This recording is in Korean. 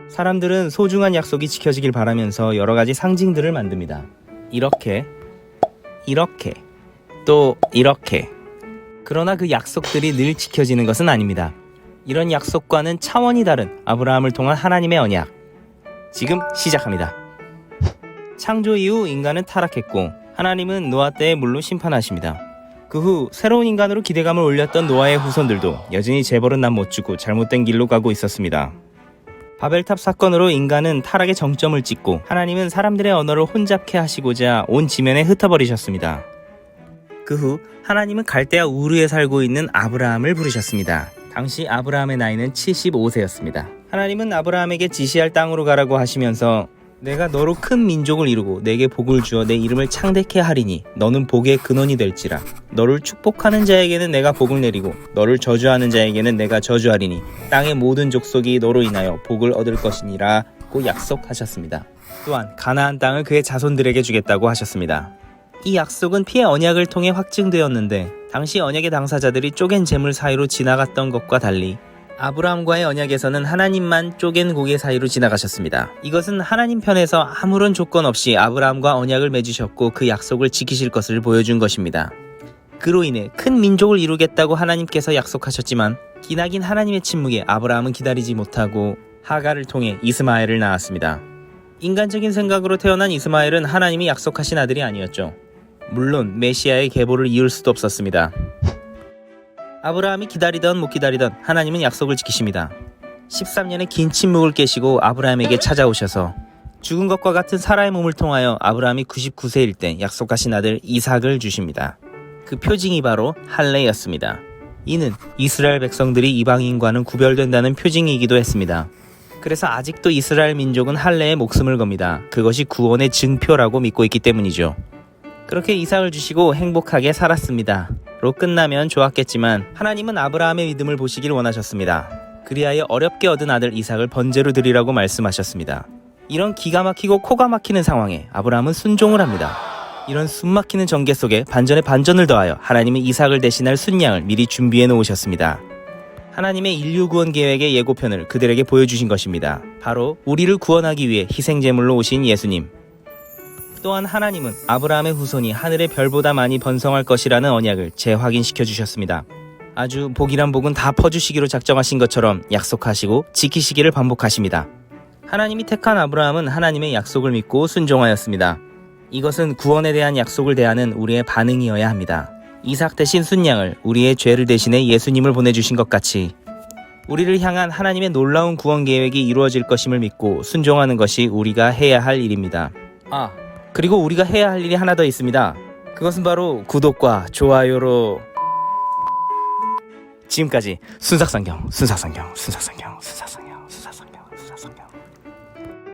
사람들은 소중한 약속이 지켜지길 바라면서 여러가지 상징들을 만듭니다. 이렇게, 또 이렇게. 그러나 그 약속들이 늘 지켜지는 것은 아닙니다. 이런 약속과는 차원이 다른 아브라함을 통한 하나님의 언약. 지금 시작합니다. 창조 이후 인간은 타락했고 하나님은 노아 때에 물로 심판하십니다. 그 후 새로운 인간으로 기대감을 올렸던 노아의 후손들도 여전히 재벌은 난 못 주고 잘못된 길로 가고 있었습니다. 바벨탑 사건으로 인간은 타락의 정점을 찍고 하나님은 사람들의 언어를 혼잡케 하시고자 온 지면에 흩어버리셨습니다. 그 후 하나님은 갈대아 우르에 살고 있는 아브라함을 부르셨습니다. 당시 아브라함의 나이는 75세였습니다. 하나님은 아브라함에게 지시할 땅으로 가라고 하시면서 내가 너로 큰 민족을 이루고 내게 복을 주어 내 이름을 창대케 하리니 너는 복의 근원이 될지라. 너를 축복하는 자에게는 내가 복을 내리고 너를 저주하는 자에게는 내가 저주하리니 땅의 모든 족속이 너로 인하여 복을 얻을 것이니라고 약속하셨습니다. 또한 가나안 땅을 그의 자손들에게 주겠다고 하셨습니다. 이 약속은 피의 언약을 통해 확증되었는데 당시 언약의 당사자들이 쪼갠 재물 사이로 지나갔던 것과 달리 아브라함과의 언약에서는 하나님만 쪼갠 고개 사이로 지나가셨습니다. 이것은 하나님 편에서 아무런 조건 없이 아브라함과 언약을 맺으셨고 그 약속을 지키실 것을 보여준 것입니다. 그로 인해 큰 민족을 이루겠다고 하나님께서 약속하셨지만 기나긴 하나님의 침묵에 아브라함은 기다리지 못하고 하갈을 통해 이스마엘을 낳았습니다. 인간적인 생각으로 태어난 이스마엘은 하나님이 약속하신 아들이 아니었죠. 물론 메시아의 계보를 이을 수도 없었습니다. 아브라함이 기다리던 못 기다리던 하나님은 약속을 지키십니다. 13년의 긴 침묵을 깨시고 아브라함에게 찾아오셔서 죽은 것과 같은 사라의 몸을 통하여 아브라함이 99세일 때 약속하신 아들 이삭을 주십니다. 그 표징이 바로 할례였습니다. 이는 이스라엘 백성들이 이방인과는 구별된다는 표징이기도 했습니다. 그래서 아직도 이스라엘 민족은 할례에 목숨을 겁니다. 그것이 구원의 증표라고 믿고 있기 때문이죠. 그렇게 이삭을 주시고 행복하게 살았습니다. 로 끝나면 좋았겠지만 하나님은 아브라함의 믿음을 보시길 원하셨습니다. 그리하여 어렵게 얻은 아들 이삭을 번제로 드리라고 말씀하셨습니다. 이런 기가 막히고 코가 막히는 상황에 아브라함은 순종을 합니다. 이런 숨막히는 전개 속에 반전에 반전을 더하여 하나님은 이삭을 대신할 순양을 미리 준비해 놓으셨습니다. 하나님의 인류 구원 계획의 예고편을 그들에게 보여주신 것입니다. 바로 우리를 구원하기 위해 희생제물로 오신 예수님. 또한 하나님은 아브라함의 후손이 하늘의 별보다 많이 번성할 것이라는 언약을 재확인시켜 주셨습니다. 아주 복이란 복은 다 퍼주시기로 작정하신 것처럼 약속하시고 지키시기를 반복하십니다. 하나님이 택한 아브라함은 하나님의 약속을 믿고 순종하였습니다. 이것은 구원에 대한 약속을 대하는 우리의 반응이어야 합니다. 이삭 대신 순양을 우리의 죄를 대신해 예수님을 보내주신 것 같이 우리를 향한 하나님의 놀라운 구원 계획이 이루어질 것임을 믿고 순종하는 것이 우리가 해야 할 일입니다. 그리고 우리가 해야 할 일이 하나 더 있습니다. 그것은 바로 구독과 좋아요로. 지금까지 순삭성경